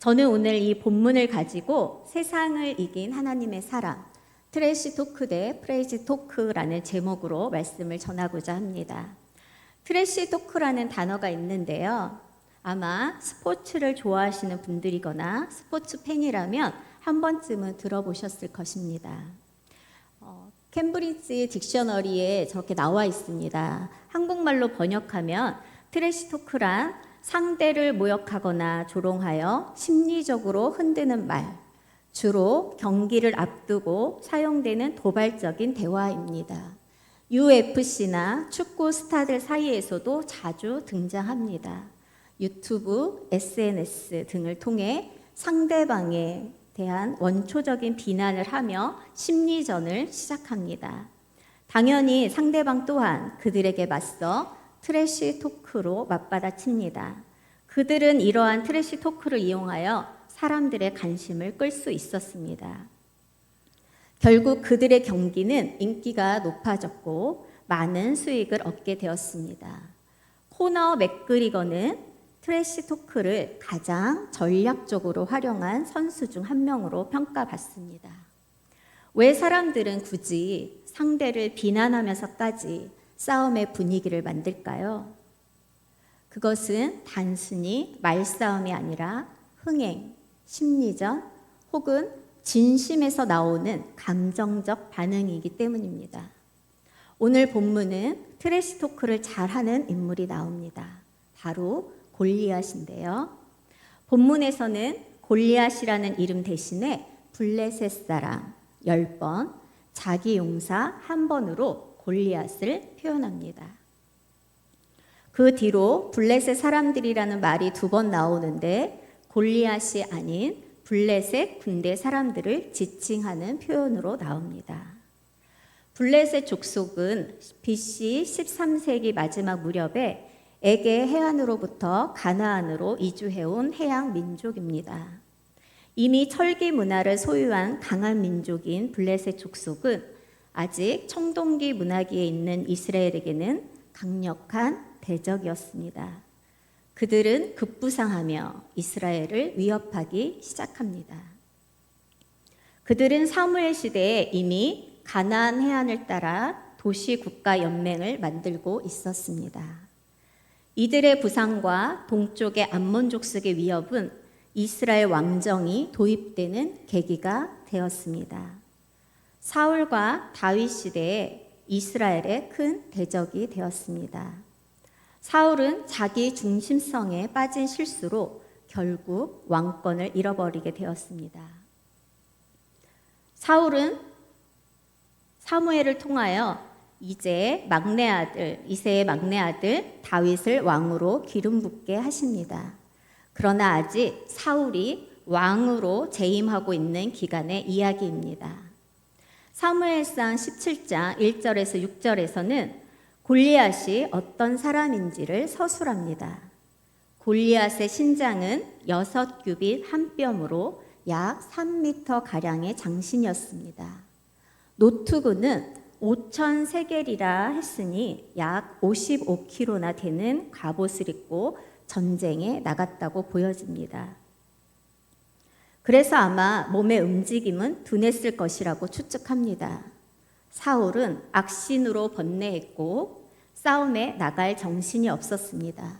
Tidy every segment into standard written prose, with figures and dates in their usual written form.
저는 오늘 이 본문을 가지고 세상을 이긴 하나님의 사람, 트래시 토크 대 프레이즈 토크라는 제목으로 말씀을 전하고자 합니다. 트래시 토크라는 단어가 있는데요. 아마 스포츠를 좋아하시는 분들이거나 스포츠 팬이라면 한 번쯤은 들어보셨을 것입니다. 캠브리지 딕셔너리에 저렇게 나와 있습니다. 한국말로 번역하면 트래시 토크란 상대를 모욕하거나 조롱하여 심리적으로 흔드는 말, 주로 경기를 앞두고 사용되는 도발적인 대화입니다. UFC나 축구 스타들 사이에서도 자주 등장합니다. 유튜브, SNS 등을 통해 상대방에 대한 원초적인 비난을 하며 심리전을 시작합니다. 당연히 상대방 또한 그들에게 맞서 트래시 토크로 맞받아칩니다. 그들은 이러한 트래시 토크를 이용하여 사람들의 관심을 끌 수 있었습니다. 결국 그들의 경기는 인기가 높아졌고 많은 수익을 얻게 되었습니다. 코너 맥그리거는 트래시 토크를 가장 전략적으로 활용한 선수 중 한 명으로 평가받습니다. 왜 사람들은 굳이 상대를 비난하면서까지 싸움의 분위기를 만들까요? 그것은 단순히 말싸움이 아니라 흥행, 심리전 혹은 진심에서 나오는 감정적 반응이기 때문입니다. 오늘 본문은 트래시 토크를 잘하는 인물이 나옵니다. 바로 골리앗인데요. 본문에서는 골리앗이라는 이름 대신에 블레셋 사람 10번, 자기 용사 1번으로 골리앗을 표현합니다. 그 뒤로 블레셋 사람들이라는 말이 2번 나오는데 골리앗이 아닌 블레셋 군대 사람들을 지칭하는 표현으로 나옵니다. 블레셋 족속은 BC 13세기 마지막 무렵에 에게 해안으로부터 가나안으로 이주해온 해양 민족입니다. 이미 철기 문화를 소유한 강한 민족인 블레셋 족속은 아직 청동기 문화기에 있는 이스라엘에게는 강력한 대적이었습니다. 그들은 급부상하며 이스라엘을 위협하기 시작합니다. 그들은 사무엘 시대에 이미 가나안 해안을 따라 도시 국가 연맹을 만들고 있었습니다. 이들의 부상과 동쪽의 암몬 족속의 위협은 이스라엘 왕정이 도입되는 계기가 되었습니다. 사울과 다윗 시대에 이스라엘의 큰 대적이 되었습니다. 사울은 자기 중심성에 빠진 실수로 결국 왕권을 잃어버리게 되었습니다. 사울은 사무엘을 통하여 이새의 막내 아들 다윗을 왕으로 기름 붓게 하십니다. 그러나 아직 사울이 왕으로 재임하고 있는 기간의 이야기입니다. 사무엘상 17장 1절에서 6절에서는 골리앗이 어떤 사람인지를 서술합니다. 골리앗의 신장은 6규빗 한 뼘으로 약 3m 가량의 장신이었습니다. 노트구는 5,000 세겔이라 했으니 약 55kg나 되는 갑옷을 입고 전쟁에 나갔다고 보여집니다. 그래서 아마 몸의 움직임은 둔했을 것이라고 추측합니다. 사울은 악신으로 번뇌했고 싸움에 나갈 정신이 없었습니다.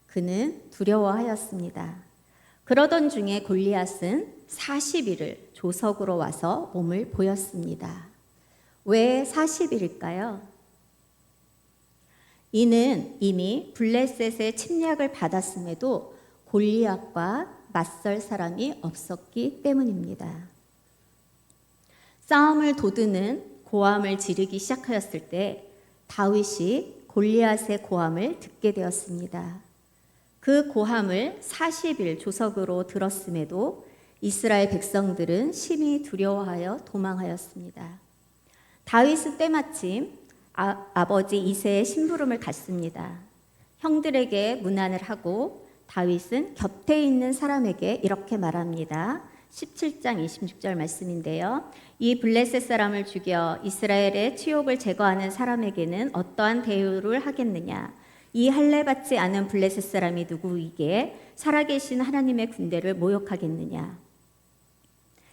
그는 두려워하였습니다. 그러던 중에 골리앗은 40일을 조석으로 와서 몸을 보였습니다. 왜 40일일까요? 이는 이미 블레셋의 침략을 받았음에도 골리앗과 맞설 사람이 없었기 때문입니다. 싸움을 도두는 고함을 지르기 시작하였을 때 다윗이 골리앗의 고함을 듣게 되었습니다. 그 고함을 40일 조석으로 들었음에도 이스라엘 백성들은 심히 두려워하여 도망하였습니다. 다윗은 때마침 아버지 이새의 심부름을 갔습니다. 형들에게 문안을 하고 다윗은 곁에 있는 사람에게 이렇게 말합니다. 17장 26절 말씀인데요. 이 블레셋 사람을 죽여 이스라엘의 치욕을 제거하는 사람에게는 어떠한 대우를 하겠느냐? 이 할례 받지 않은 블레셋 사람이 누구이기에 살아계신 하나님의 군대를 모욕하겠느냐.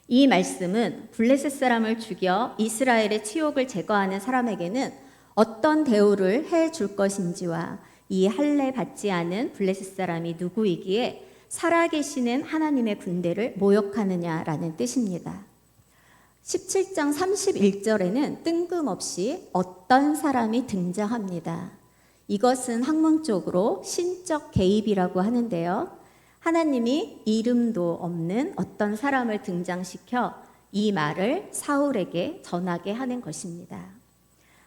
이 말씀은 블레셋 사람을 죽여 이스라엘의 치욕을 제거하는 사람에게는 어떤 대우를 해줄 것인지와 이 할례 받지 않은 블레셋 사람이 누구이기에 살아계시는 하나님의 군대를 모욕하느냐라는 뜻입니다. 17장 31절에는 뜬금없이 어떤 사람이 등장합니다. 이것은 학문적으로 신적 개입이라고 하는데요. 하나님이 이름도 없는 어떤 사람을 등장시켜 이 말을 사울에게 전하게 하는 것입니다.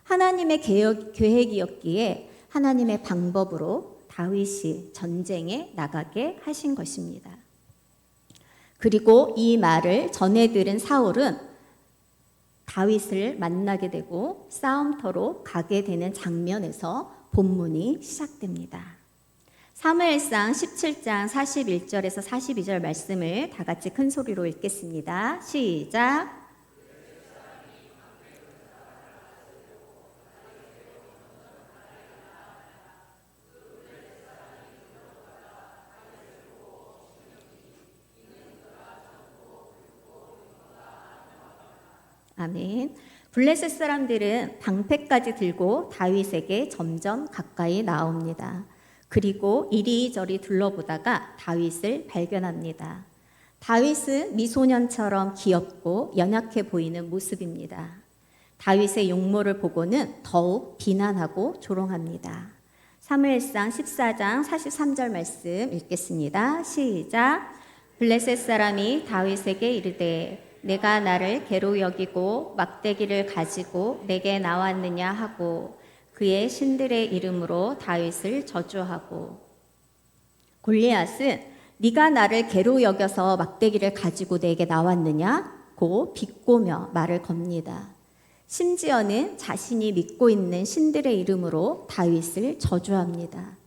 하나님의 계획이었기에 하나님의 방법으로 다윗이 전쟁에 나가게 하신 것입니다. 그리고 이 말을 전해 들은 사울은 다윗을 만나게 되고 싸움터로 가게 되는 장면에서 본문이 시작됩니다. 사무엘상 17장 41절에서 42절 말씀을 다 같이 큰 소리로 읽겠습니다. 시작. 아멘. 블레셋 사람들은 방패까지 들고 다윗에게 점점 가까이 나옵니다. 그리고 이리저리 둘러보다가 다윗을 발견합니다. 다윗은 미소년처럼 귀엽고 연약해 보이는 모습입니다. 다윗의 용모를 보고는 더욱 비난하고 조롱합니다. 사무엘상 14장 43절 말씀 읽겠습니다. 시작. 블레셋 사람이 다윗에게 이르되 내가 나를 개로 여기고 막대기를 가지고 내게 나왔느냐 하고 그의 신들의 이름으로 다윗을 저주하고, 골리앗은 네가 나를 개로 여겨서 막대기를 가지고 내게 나왔느냐고 비꼬며 말을 겁니다. 심지어는 자신이 믿고 있는 신들의 이름으로 다윗을 저주합니다.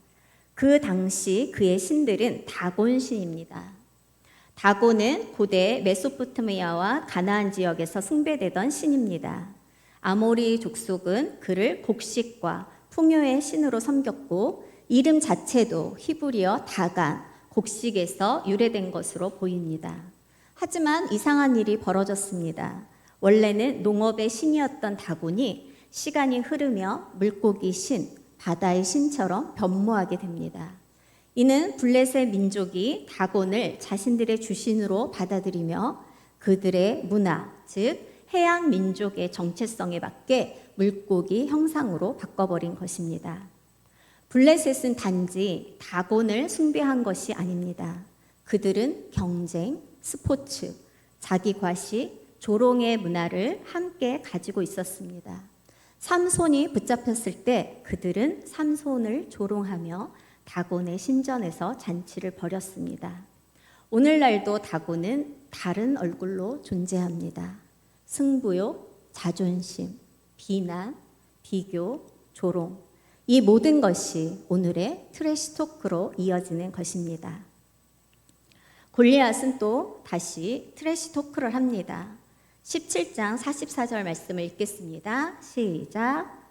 그 당시 그의 신들은 다곤 신입니다. 다곤은 고대 메소포타미아와 가나안 지역에서 숭배되던 신입니다. 아모리 족속은 그를 곡식과 풍요의 신으로 섬겼고 이름 자체도 히브리어 다간, 곡식에서 유래된 것으로 보입니다. 하지만 이상한 일이 벌어졌습니다. 원래는 농업의 신이었던 다곤이 시간이 흐르며 물고기 신, 바다의 신처럼 변모하게 됩니다. 이는 블레셋 민족이 다곤을 자신들의 주신으로 받아들이며 그들의 문화, 즉 해양 민족의 정체성에 맞게 물고기 형상으로 바꿔버린 것입니다. 블레셋은 단지 다곤을 숭배한 것이 아닙니다. 그들은 경쟁, 스포츠, 자기 과시, 조롱의 문화를 함께 가지고 있었습니다. 삼손이 붙잡혔을 때 그들은 삼손을 조롱하며 다곤의 신전에서 잔치를 벌였습니다. 오늘날도 다곤은 다른 얼굴로 존재합니다. 승부욕, 자존심, 비난, 비교, 조롱, 이 모든 것이 오늘의 트래시 토크로 이어지는 것입니다. 골리앗은 또 다시 트래시 토크를 합니다. 17장 44절 말씀을 읽겠습니다. 시작.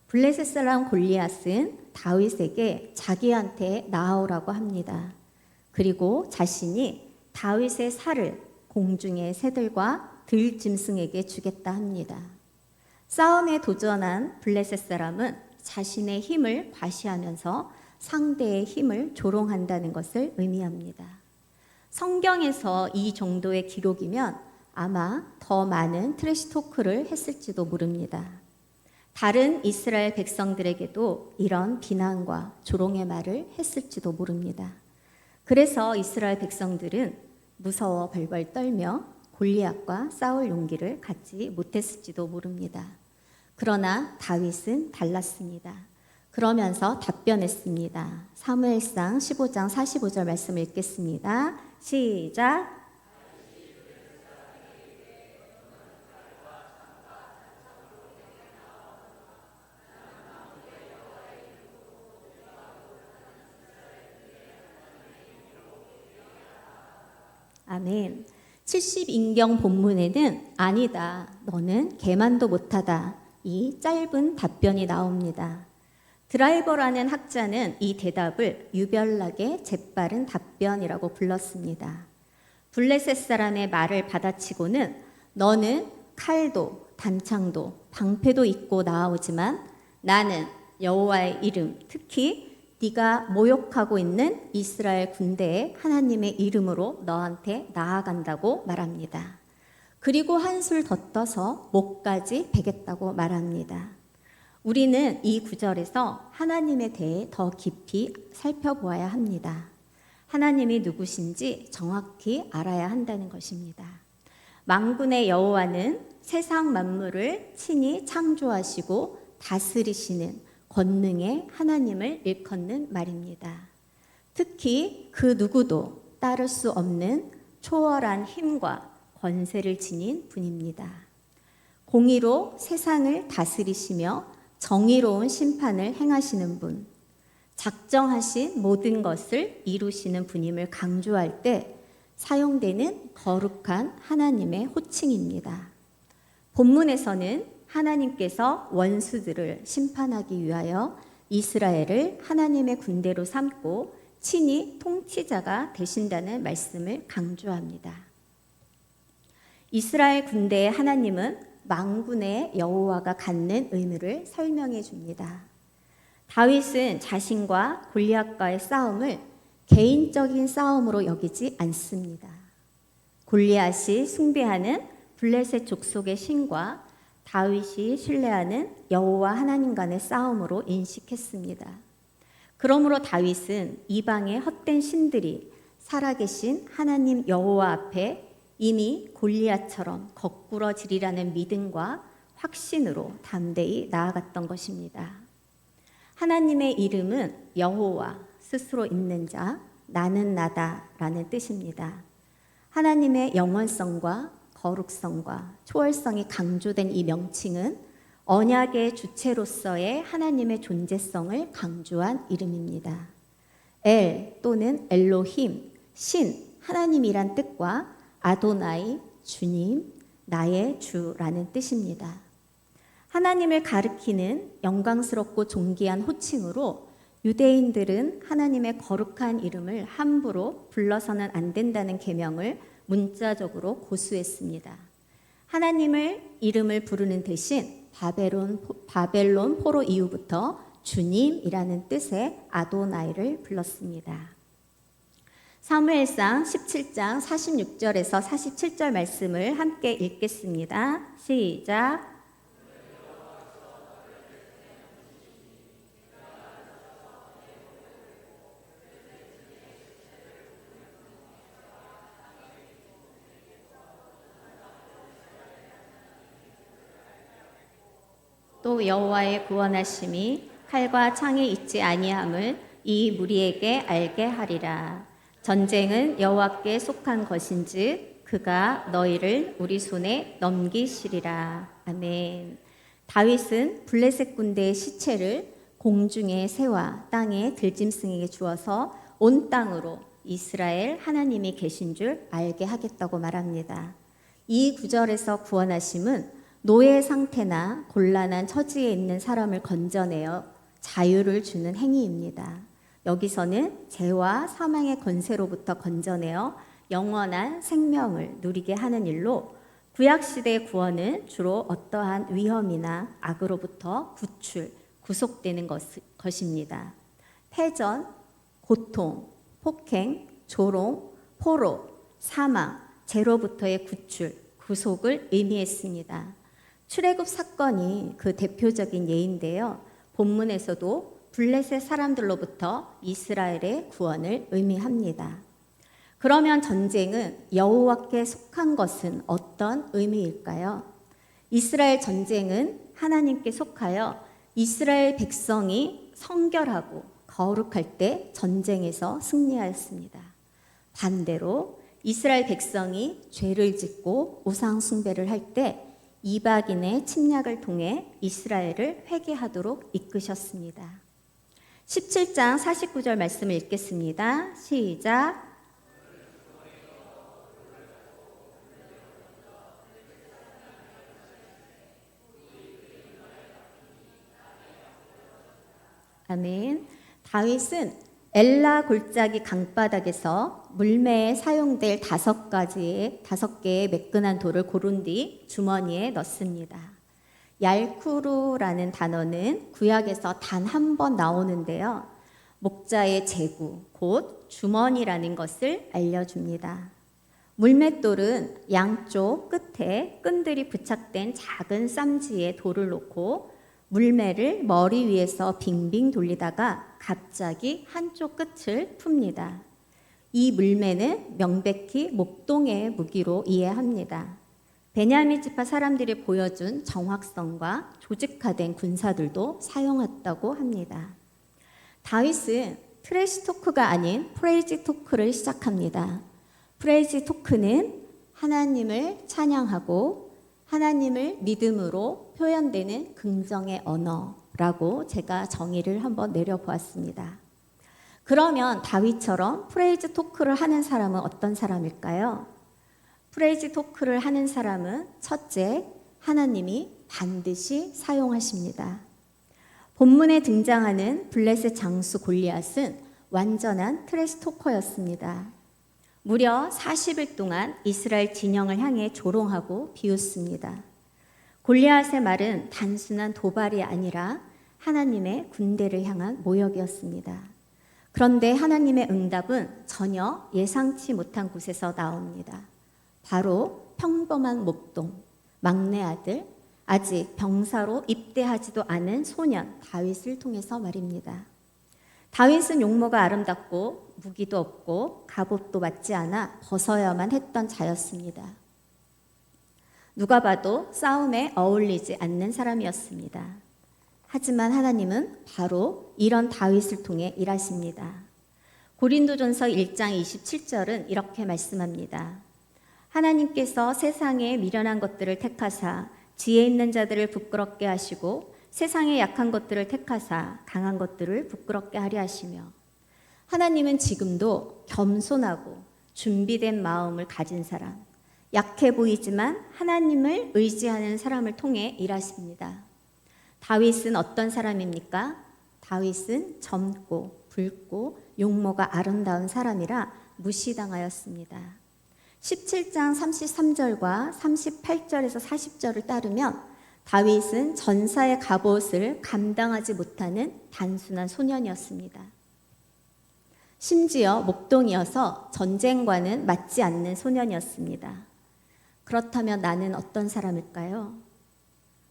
블레셋 사람 골리앗은 다윗에게 자기한테 나아오라고 합니다. 그리고 자신이 다윗의 살을 공중의 새들과 들짐승에게 주겠다 합니다. 싸움에 도전한 블레셋 사람은 자신의 힘을 과시하면서 상대의 힘을 조롱한다는 것을 의미합니다. 성경에서 이 정도의 기록이면 아마 더 많은 트래시 토크를 했을지도 모릅니다. 다른 이스라엘 백성들에게도 이런 비난과 조롱의 말을 했을지도 모릅니다. 그래서 이스라엘 백성들은 무서워 벌벌 떨며 골리앗과 싸울 용기를 갖지 못했을지도 모릅니다. 그러나 다윗은 달랐습니다. 그러면서 답변했습니다. 사무엘상 15장 45절 말씀을 읽겠습니다. 시작. 아멘. 70인경 본문에는 아니다, 너는 개만도 못하다, 이 짧은 답변이 나옵니다. 드라이버라는 학자는 이 대답을 유별나게 재빠른 답변이라고 불렀습니다. 블레셋 사람의 말을 받아치고는 너는 칼도 단창도 방패도 입고 나아오지만 나는 여호와의 이름, 특히 네가 모욕하고 있는 이스라엘 군대의 하나님의 이름으로 너한테 나아간다고 말합니다. 그리고 한술 더 떠서 목까지 베겠다고 말합니다. 우리는 이 구절에서 하나님에 대해 더 깊이 살펴보아야 합니다. 하나님이 누구신지 정확히 알아야 한다는 것입니다. 만군의 여호와는 세상 만물을 친히 창조하시고 다스리시는 권능의 하나님을 일컫는 말입니다. 특히 그 누구도 따를 수 없는 초월한 힘과 권세를 지닌 분입니다. 공의로 세상을 다스리시며 정의로운 심판을 행하시는 분, 작정하신 모든 것을 이루시는 분임을 강조할 때 사용되는 거룩한 하나님의 호칭입니다. 본문에서는 하나님께서 원수들을 심판하기 위하여 이스라엘을 하나님의 군대로 삼고 친히 통치자가 되신다는 말씀을 강조합니다. 이스라엘 군대의 하나님은 만군의 여호와가 갖는 의미를 설명해 줍니다. 다윗은 자신과 골리앗과의 싸움을 개인적인 싸움으로 여기지 않습니다. 골리앗이 숭배하는 블레셋 족속의 신과 다윗이 신뢰하는 여호와 하나님 간의 싸움으로 인식했습니다. 그러므로 다윗은 이방의 헛된 신들이 살아계신 하나님 여호와 앞에 이미 골리앗처럼 거꾸러지리라는 믿음과 확신으로 담대히 나아갔던 것입니다. 하나님의 이름은 여호와, 스스로 있는 자, 나는 나다라는 뜻입니다. 하나님의 영원성과 거룩성과 초월성이 강조된 이 명칭은 언약의 주체로서의 하나님의 존재성을 강조한 이름입니다. 엘 또는 엘로힘, 신, 하나님이란 뜻과 아도나이, 주님, 나의 주라는 뜻입니다. 하나님을 가리키는 영광스럽고 존귀한 호칭으로 유대인들은 하나님의 거룩한 이름을 함부로 불러서는 안 된다는 계명을 문자적으로 고수했습니다. 하나님을 이름을 부르는 대신 바벨론 포로 이후부터 주님이라는 뜻의 아도나이를 불렀습니다. 사무엘상 17장 46절에서 47절 말씀을 함께 읽겠습니다. 시작. 또 여호와의 구원하심이 칼과 창에 있지 아니함을 이 무리에게 알게 하리라. 전쟁은 여호와께 속한 것인즉 그가 너희를 우리 손에 넘기시리라. 아멘. 다윗은 블레셋 군대의 시체를 공중의 새와 땅의 들짐승에게 주어서 온 땅으로 이스라엘 하나님이 계신 줄 알게 하겠다고 말합니다. 이 구절에서 구원하심은 노예 상태나 곤란한 처지에 있는 사람을 건져내어 자유를 주는 행위입니다. 여기서는 죄와 사망의 권세로부터 건져내어 영원한 생명을 누리게 하는 일로 구약시대의 구원은 주로 어떠한 위험이나 악으로부터 구속되는 것입니다. 패전, 고통, 폭행, 조롱, 포로, 사망, 죄로부터의 구속을 의미했습니다. 출애굽 사건이 그 대표적인 예인데요. 본문에서도 블레셋 사람들로부터 이스라엘의 구원을 의미합니다. 그러면 전쟁은 여호와께 속한 것은 어떤 의미일까요? 이스라엘 전쟁은 하나님께 속하여 이스라엘 백성이 성결하고 거룩할 때 전쟁에서 승리하였습니다. 반대로 이스라엘 백성이 죄를 짓고 우상 숭배를 할 때 이방인의 침략을 통해 이스라엘을 회개하도록 이끄셨습니다. 17장 49절 말씀을 읽겠습니다. 시작. 아멘. 다윗은 엘라 골짜기 강바닥에서 물매에 사용될 5개의 매끈한 돌을 고른 뒤 주머니에 넣습니다. 얄쿠루라는 단어는 구약에서 단 한 번 나오는데요. 목자의 제구, 곧 주머니라는 것을 알려줍니다. 물맷돌은 양쪽 끝에 끈들이 부착된 작은 쌈지에 돌을 놓고 물매를 머리 위에서 빙빙 돌리다가 갑자기 한쪽 끝을 풉니다. 이 물매는 명백히 목동의 무기로 이해합니다. 베냐민 지파 사람들이 보여준 정확성과 조직화된 군사들도 사용했다고 합니다. 다윗은 트래시 토크가 아닌 프레이지 토크를 시작합니다. 프레이지 토크는 하나님을 찬양하고 하나님을 믿음으로 표현되는 긍정의 언어라고 제가 정의를 한번 내려보았습니다. 그러면 다윗처럼 프레이즈 토크를 하는 사람은 어떤 사람일까요? 프레이즈 토크를 하는 사람은 첫째, 하나님이 반드시 사용하십니다. 본문에 등장하는 블레셋 장수 골리앗은 완전한 트래시 토커였습니다. 무려 40일 동안 이스라엘 진영을 향해 조롱하고 비웃습니다. 골리앗의 말은 단순한 도발이 아니라 하나님의 군대를 향한 모욕이었습니다. 그런데 하나님의 응답은 전혀 예상치 못한 곳에서 나옵니다. 바로 평범한 목동, 막내 아들, 아직 병사로 입대하지도 않은 소년 다윗을 통해서 말입니다. 다윗은 용모가 아름답고 무기도 없고 갑옷도 맞지 않아 벗어야만 했던 자였습니다. 누가 봐도 싸움에 어울리지 않는 사람이었습니다. 하지만 하나님은 바로 이런 다윗을 통해 일하십니다. 고린도전서 1장 27절은 이렇게 말씀합니다. 하나님께서 세상에 미련한 것들을 택하사 지혜 있는 자들을 부끄럽게 하시고 세상에 약한 것들을 택하사 강한 것들을 부끄럽게 하려 하시며, 하나님은 지금도 겸손하고 준비된 마음을 가진 사람, 약해 보이지만 하나님을 의지하는 사람을 통해 일하십니다. 다윗은 어떤 사람입니까? 다윗은 젊고 붉고 용모가 아름다운 사람이라 무시당하였습니다. 17장 33절과 38절에서 40절을 따르면 다윗은 전사의 갑옷을 감당하지 못하는 단순한 소년이었습니다. 심지어 목동이어서 전쟁과는 맞지 않는 소년이었습니다. 그렇다면 나는 어떤 사람일까요?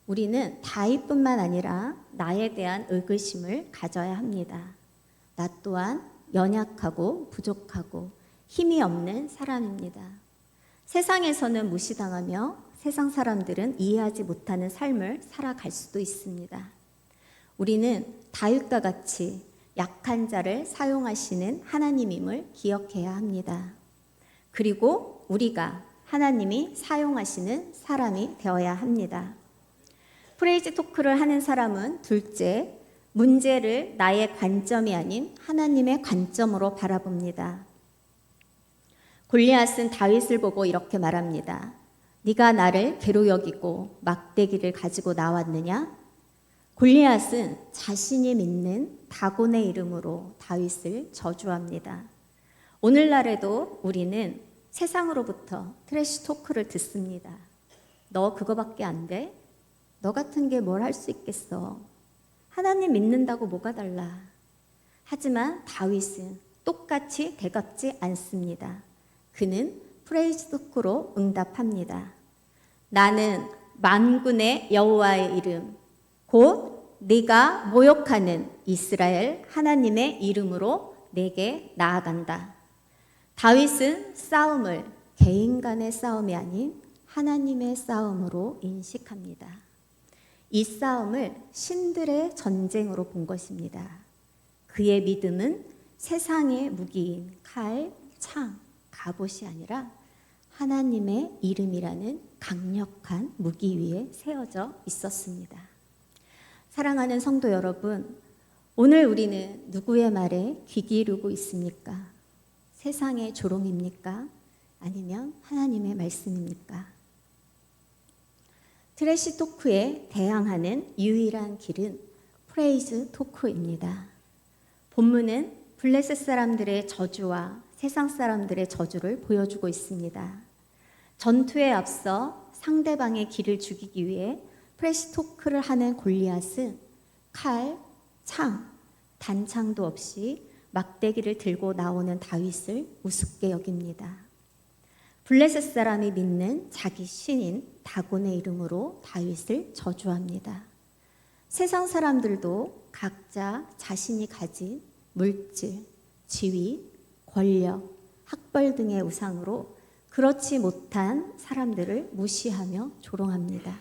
우리는 다윗뿐만 아니라 나에 대한 의구심을 가져야 합니다. 나 또한 연약하고 부족하고 힘이 없는 사람입니다. 세상에서는 무시당하며 세상 사람들은 이해하지 못하는 삶을 살아갈 수도 있습니다. 우리는 다윗과 같이 약한 자를 사용하시는 하나님임을 기억해야 합니다. 그리고 우리가 하나님이 사용하시는 사람이 되어야 합니다. 프레이즈 토크를 하는 사람은 둘째, 문제를 나의 관점이 아닌 하나님의 관점으로 바라봅니다. 골리앗은 다윗을 보고 이렇게 말합니다. 네가 나를 괴로 여기고 막대기를 가지고 나왔느냐? 골리앗은 자신이 믿는 다곤의 이름으로 다윗을 저주합니다. 오늘날에도 우리는 세상으로부터 트래시 토크를 듣습니다. 너 그거밖에 안 돼? 너 같은 게 뭘 할 수 있겠어? 하나님 믿는다고 뭐가 달라? 하지만 다윗은 똑같이 되갚지 않습니다. 그는 프레이즈 토크로 응답합니다. 나는 만군의 여호와의 이름, 곧 네가 모욕하는 이스라엘 하나님의 이름으로 내게 나아간다. 다윗은 싸움을 개인 간의 싸움이 아닌 하나님의 싸움으로 인식합니다. 이 싸움을 신들의 전쟁으로 본 것입니다. 그의 믿음은 세상의 무기인 칼, 창, 갑옷이 아니라 하나님의 이름이라는 강력한 무기 위에 세워져 있었습니다. 사랑하는 성도 여러분, 오늘 우리는 누구의 말에 귀 기울이고 있습니까? 세상의 조롱입니까? 아니면 하나님의 말씀입니까? 트래시 토크에 대항하는 유일한 길은 프레이즈 토크입니다. 본문은 블레셋 사람들의 저주와 세상 사람들의 저주를 보여주고 있습니다. 전투에 앞서 상대방의 기를 죽이기 위해 프레이즈 토크를 하는 골리앗은 칼, 창, 단창도 없이 막대기를 들고 나오는 다윗을 우습게 여깁니다. 블레셋 사람이 믿는 자기 신인 다곤의 이름으로 다윗을 저주합니다. 세상 사람들도 각자 자신이 가진 물질, 지위, 권력, 학벌 등의 우상으로 그렇지 못한 사람들을 무시하며 조롱합니다.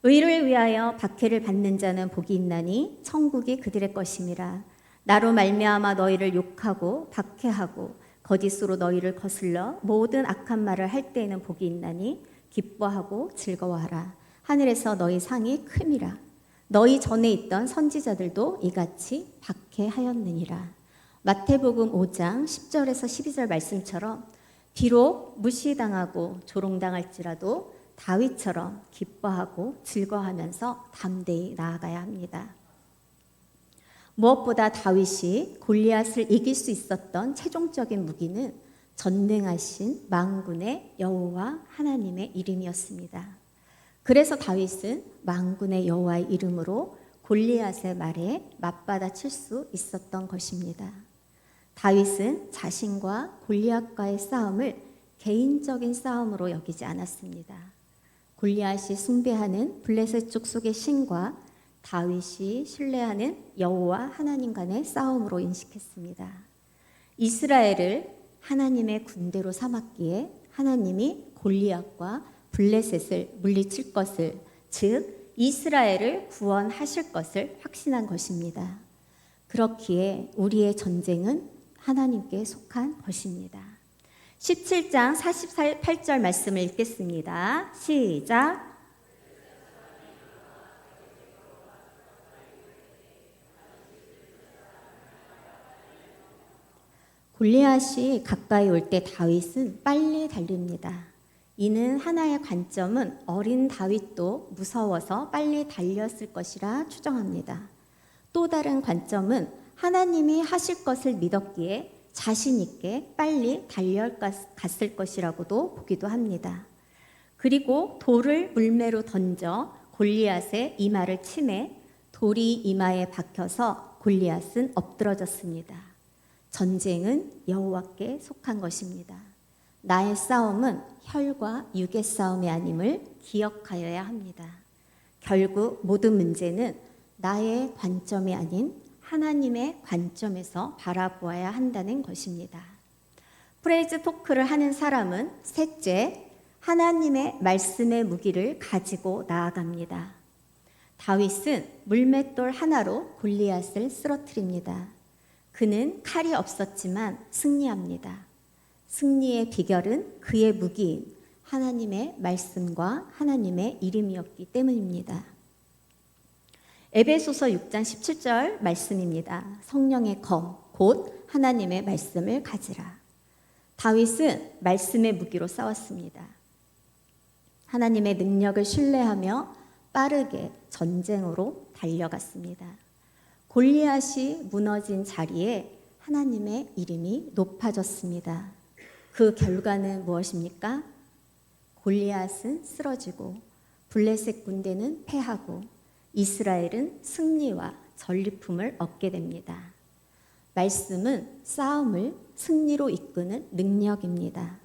의를 위하여 박해를 받는 자는 복이 있나니 천국이 그들의 것임이라. 나로 말미암아 너희를 욕하고 박해하고 거짓으로 너희를 거슬러 모든 악한 말을 할 때에는 복이 있나니 기뻐하고 즐거워하라. 하늘에서 너희 상이 큼이라. 너희 전에 있던 선지자들도 이같이 박해하였느니라. 마태복음 5장 10절에서 12절 말씀처럼 비록 무시당하고 조롱당할지라도 다윗처럼 기뻐하고 즐거워하면서 담대히 나아가야 합니다. 무엇보다 다윗이 골리앗을 이길 수 있었던 최종적인 무기는 전능하신 만군의 여호와 하나님의 이름이었습니다. 그래서 다윗은 만군의 여호와의 이름으로 골리앗의 말에 맞받아칠 수 있었던 것입니다. 다윗은 자신과 골리앗과의 싸움을 개인적인 싸움으로 여기지 않았습니다. 골리앗이 숭배하는 블레셋 족속의 신과 다윗이 신뢰하는 여호와 하나님 간의 싸움으로 인식했습니다. 이스라엘을 하나님의 군대로 삼았기에 하나님이 골리앗과 블레셋을 물리칠 것을, 즉 이스라엘을 구원하실 것을 확신한 것입니다. 그렇기에 우리의 전쟁은 하나님께 속한 것입니다. 17장 48절 말씀을 읽겠습니다. 시작. 골리앗이 가까이 올 때 다윗은 빨리 달립니다. 이는 하나의 관점은 어린 다윗도 무서워서 빨리 달렸을 것이라 추정합니다. 또 다른 관점은 하나님이 하실 것을 믿었기에 자신 있게 빨리 달려갔을 것이라고도 보기도 합니다. 그리고 돌을 물매로 던져 골리앗의 이마를 치매 돌이 이마에 박혀서 골리앗은 엎드러졌습니다. 전쟁은 여호와께 속한 것입니다. 나의 싸움은 혈과 육의 싸움이 아님을 기억하여야 합니다. 결국 모든 문제는 나의 관점이 아닌 하나님의 관점에서 바라보아야 한다는 것입니다. 프레이즈 토크를 하는 사람은 셋째, 하나님의 말씀의 무기를 가지고 나아갑니다. 다윗은 물맷돌 하나로 골리앗을 쓰러뜨립니다. 그는 칼이 없었지만 승리합니다. 승리의 비결은 그의 무기인 하나님의 말씀과 하나님의 이름이었기 때문입니다. 에베소서 6장 17절 말씀입니다. 성령의 검, 곧 하나님의 말씀을 가지라. 다윗은 말씀의 무기로 싸웠습니다. 하나님의 능력을 신뢰하며 빠르게 전쟁으로 달려갔습니다. 골리앗이 무너진 자리에 하나님의 이름이 높아졌습니다. 그 결과는 무엇입니까? 골리앗은 쓰러지고 블레셋 군대는 패하고 이스라엘은 승리와 전리품을 얻게 됩니다. 말씀은 싸움을 승리로 이끄는 능력입니다.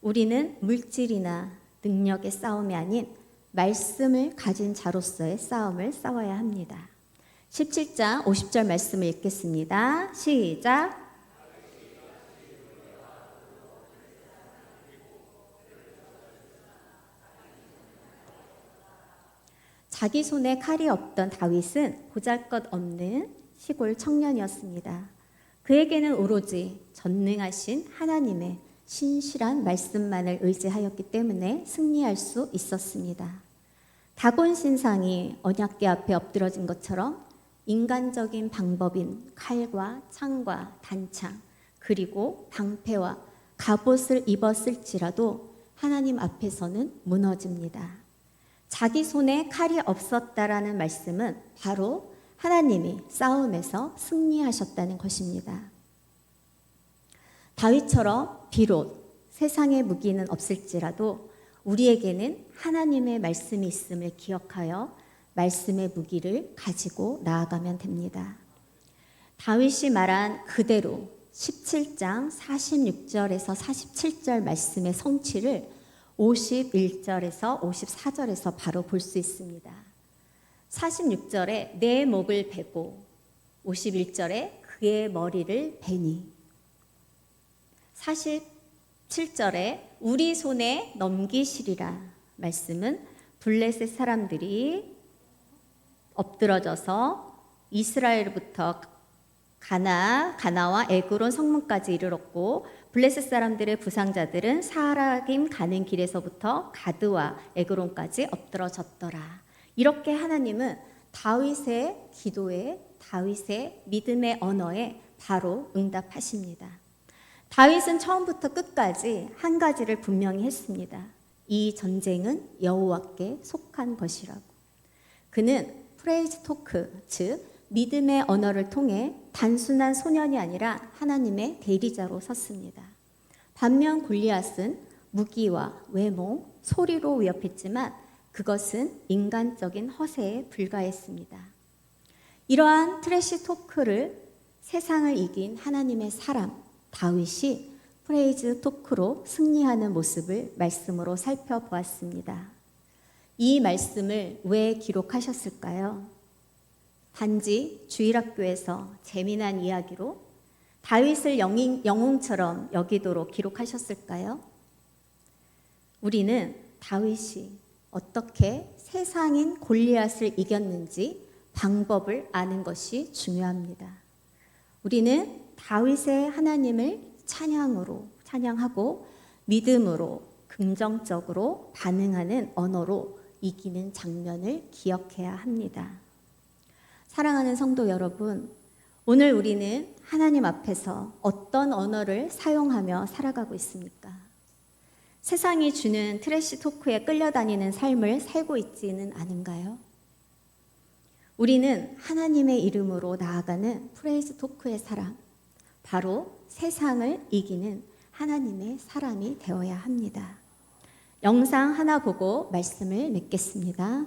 우리는 물질이나 능력의 싸움이 아닌 말씀을 가진 자로서의 싸움을 싸워야 합니다. 17장 50절 말씀을 읽겠습니다. 시작. 자기 손에 칼이 없던 다윗은 보잘것없는 시골 청년이었습니다. 그에게는 오로지 전능하신 하나님의 신실한 말씀만을 의지하였기 때문에 승리할 수 있었습니다. 다곤 신상이 언약궤 앞에 엎드러진 것처럼 인간적인 방법인 칼과 창과 단창 그리고 방패와 갑옷을 입었을지라도 하나님 앞에서는 무너집니다. 자기 손에 칼이 없었다라는 말씀은 바로 하나님이 싸움에서 승리하셨다는 것입니다. 다윗처럼 비록 세상의 무기는 없을지라도 우리에게는 하나님의 말씀이 있음을 기억하여 말씀의 무기를 가지고 나아가면 됩니다. 다윗이 말한 그대로 17장 46절에서 47절 말씀의 성취를 51절에서 54절에서 바로 볼 수 있습니다. 46절에 내 목을 베고 51절에 그의 머리를 베니 47절에 우리 손에 넘기시리라 말씀은 블레셋 사람들이 엎드러져서 이스라엘부터 가나와 에그론 성문까지 이르렀고 블레셋 사람들의 부상자들은 사라김 가는 길에서부터 가드와 에그론까지 엎드러졌더라. 이렇게 하나님은 다윗의 기도에 다윗의 믿음의 언어에 바로 응답하십니다. 다윗은 처음부터 끝까지 한 가지를 분명히 했습니다. 이 전쟁은 여호와께 속한 것이라고. 그는 프레이즈 토크, 즉 믿음의 언어를 통해 단순한 소년이 아니라 하나님의 대리자로 섰습니다. 반면 골리앗은 무기와 외모, 소리로 위협했지만 그것은 인간적인 허세에 불과했습니다. 이러한 트래시 토크를 세상을 이긴 하나님의 사람 다윗이 프레이즈 토크로 승리하는 모습을 말씀으로 살펴보았습니다. 이 말씀을 왜 기록하셨을까요? 단지 주일학교에서 재미난 이야기로 다윗을 영웅처럼 여기도록 기록하셨을까요? 우리는 다윗이 어떻게 세상인 골리앗을 이겼는지 방법을 아는 것이 중요합니다. 우리는 다윗의 하나님을 찬양하고 믿음으로 긍정적으로 반응하는 언어로 이기는 장면을 기억해야 합니다. 사랑하는 성도 여러분, 오늘 우리는 하나님 앞에서 어떤 언어를 사용하며 살아가고 있습니까? 세상이 주는 트래시 토크에 끌려다니는 삶을 살고 있지는 않은가요? 우리는 하나님의 이름으로 나아가는 프레이즈 토크의 사람, 바로 세상을 이기는 하나님의 사람이 되어야 합니다. 영상 하나 보고 말씀을 맺겠습니다.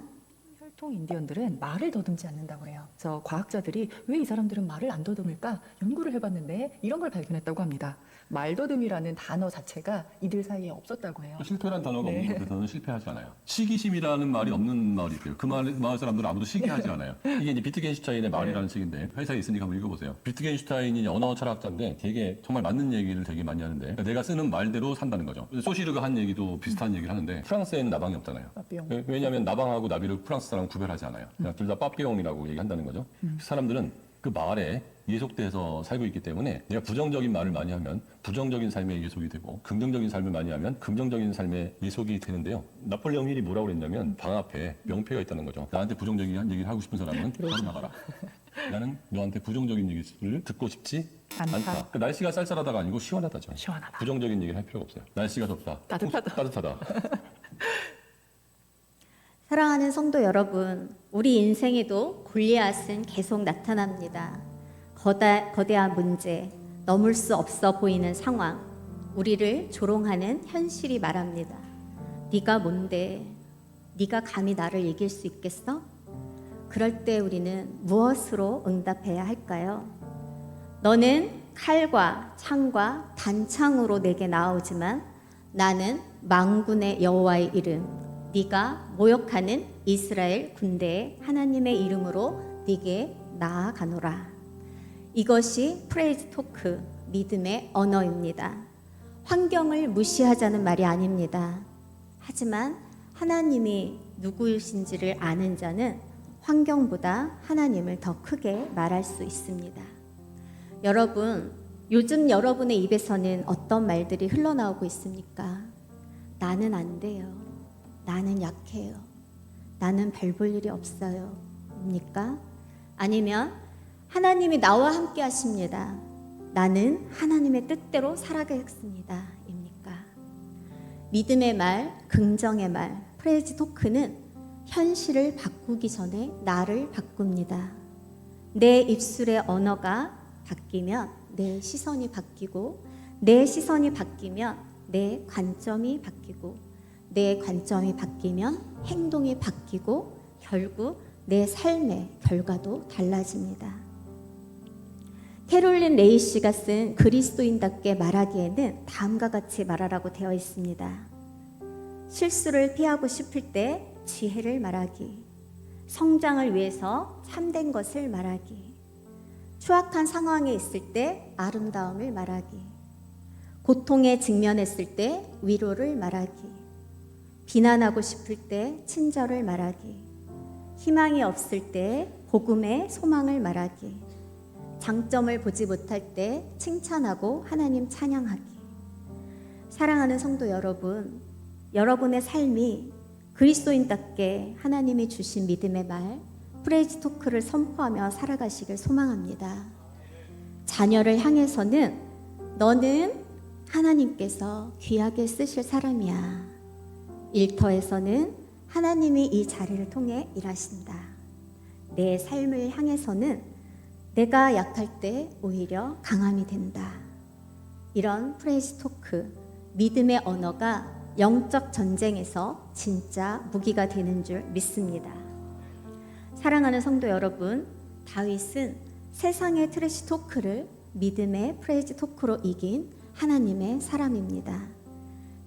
혈통 인디언들은 말을 더듬지 않는다고 해요. 그래서 과학자들이 왜 이 사람들은 말을 안 더듬을까 연구를 해봤는데 이런 걸 발견했다고 합니다. 말더듬이라는 단어 자체가 이들 사이에 없었다고 해요. 실패란 단어가 네. 없는 그 단어는 실패하지 않아요. 시기심이라는 말이 없는 말이 있대요. 그 마을 사람들은 아무도 시기하지 않아요. 이게 이제 비트겐슈타인의 말이라는 책인데 회사에 있으니까 한번 읽어보세요. 비트겐슈타인이 언어 철학자인데 되게 정말 맞는 얘기를 되게 많이 하는데 그러니까 내가 쓰는 말대로 산다는 거죠. 소시르가 한 얘기도 비슷한 얘기를 하는데 프랑스에는 나방이 없잖아요. 빠삐용. 왜냐하면 나방하고 나비를 프랑스 사람 구별하지 않아요. 그냥 둘 다 빠삐용이라고 얘기한다는 거죠. 사람들은 그 말에 예속돼서 살고 있기 때문에 내가 부정적인 말을 많이 하면 부정적인 삶에 예속이 되고 긍정적인 삶을 많이 하면 긍정적인 삶에 예속이 되는데요. 나폴레옹 힐이 뭐라고 그랬냐면 방 앞에 명패가 있다는 거죠. 나한테 부정적인 얘기를 하고 싶은 사람은 바로 나가라. 나는 너한테 부정적인 얘기를 듣고 싶지 않다. 그 날씨가 쌀쌀하다가 아니고 시원하다죠. 시원하다. 부정적인 얘기를 할 필요가 없어요. 날씨가 덥다. 따뜻하다. 사랑하는 성도 여러분, 우리 인생에도 골리앗은 계속 나타납니다. 거대한 문제, 넘을 수 없어 보이는 상황, 우리를 조롱하는 현실이 말합니다. 네가 뭔데? 네가 감히 나를 이길 수 있겠어? 그럴 때 우리는 무엇으로 응답해야 할까요? 너는 칼과 창과 단창으로 내게 나오지만 나는 만군의 여호와의 이름, 네가 모욕하는 이스라엘 군대의 하나님의 이름으로 네게 나아가노라. 이것이 프레이즈 토크, 믿음의 언어입니다. 환경을 무시하자는 말이 아닙니다. 하지만 하나님이 누구이신지를 아는 자는 환경보다 하나님을 더 크게 말할 수 있습니다. 여러분, 요즘 여러분의 입에서는 어떤 말들이 흘러나오고 있습니까? 나는 안 돼요. 나는 약해요. 나는 별 볼 일이 없어요. 입니까? 아니면 하나님이 나와 함께 하십니다. 나는 하나님의 뜻대로 살아가겠습니다. 입니까? 믿음의 말, 긍정의 말, 프레이즈 토크는 현실을 바꾸기 전에 나를 바꿉니다. 내 입술의 언어가 바뀌면 내 시선이 바뀌고, 내 시선이 바뀌면 내 관점이 바뀌고, 내 관점이 바뀌면 행동이 바뀌고, 결국 내 삶의 결과도 달라집니다. 캐롤린 레이 씨가 쓴 그리스도인답게 말하기에는 다음과 같이 말하라고 되어 있습니다. 실수를 피하고 싶을 때 지혜를 말하기, 성장을 위해서 참된 것을 말하기, 추악한 상황에 있을 때 아름다움을 말하기, 고통에 직면했을 때 위로를 말하기, 비난하고 싶을 때 친절을 말하기, 희망이 없을 때 복음의 소망을 말하기, 장점을 보지 못할 때 칭찬하고 하나님 찬양하기. 사랑하는 성도 여러분, 여러분의 삶이 그리스도인답게 하나님이 주신 믿음의 말, 프레이즈 토크를 선포하며 살아가시길 소망합니다. 자녀를 향해서는 너는 하나님께서 귀하게 쓰실 사람이야. 일터에서는 하나님이 이 자리를 통해 일하신다. 내 삶을 향해서는 내가 약할 때 오히려 강함이 된다. 이런 프레이즈 토크, 믿음의 언어가 영적 전쟁에서 진짜 무기가 되는 줄 믿습니다. 사랑하는 성도 여러분, 다윗은 세상의 트래시 토크를 믿음의 프레이즈 토크로 이긴 하나님의 사람입니다.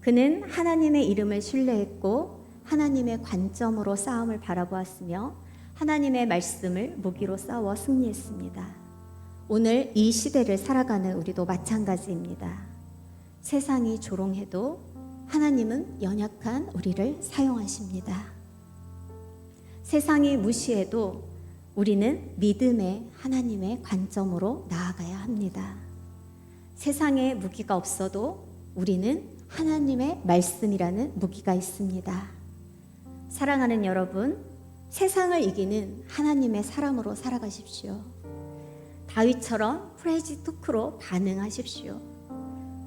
그는 하나님의 이름을 신뢰했고 하나님의 관점으로 싸움을 바라보았으며 하나님의 말씀을 무기로 싸워 승리했습니다. 오늘 이 시대를 살아가는 우리도 마찬가지입니다. 세상이 조롱해도 하나님은 연약한 우리를 사용하십니다. 세상이 무시해도 우리는 믿음의 하나님의 관점으로 나아가야 합니다. 세상에 무기가 없어도 우리는 하나님의 말씀이라는 무기가 있습니다. 사랑하는 여러분, 세상을 이기는 하나님의 사람으로 살아가십시오. 다윗처럼 프레이즈 토크로 반응하십시오.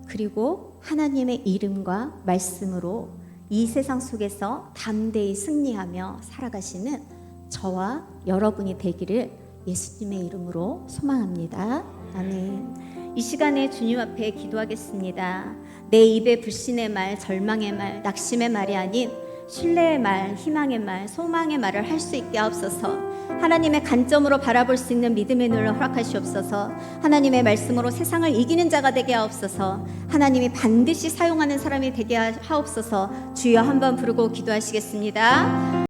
그리고 하나님의 이름과 말씀으로 이 세상 속에서 담대히 승리하며 살아가시는 저와 여러분이 되기를 예수님의 이름으로 소망합니다. 아멘. 이 시간에 주님 앞에 기도하겠습니다. 내 입에 불신의 말, 절망의 말, 낙심의 말이 아닌 신뢰의 말, 희망의 말, 소망의 말을 할 수 있게 하옵소서. 하나님의 관점으로 바라볼 수 있는 믿음의 눈을 허락하시옵소서. 하나님의 말씀으로 세상을 이기는 자가 되게 하옵소서. 하나님이 반드시 사용하는 사람이 되게 하옵소서. 주여 한번 부르고 기도하시겠습니다.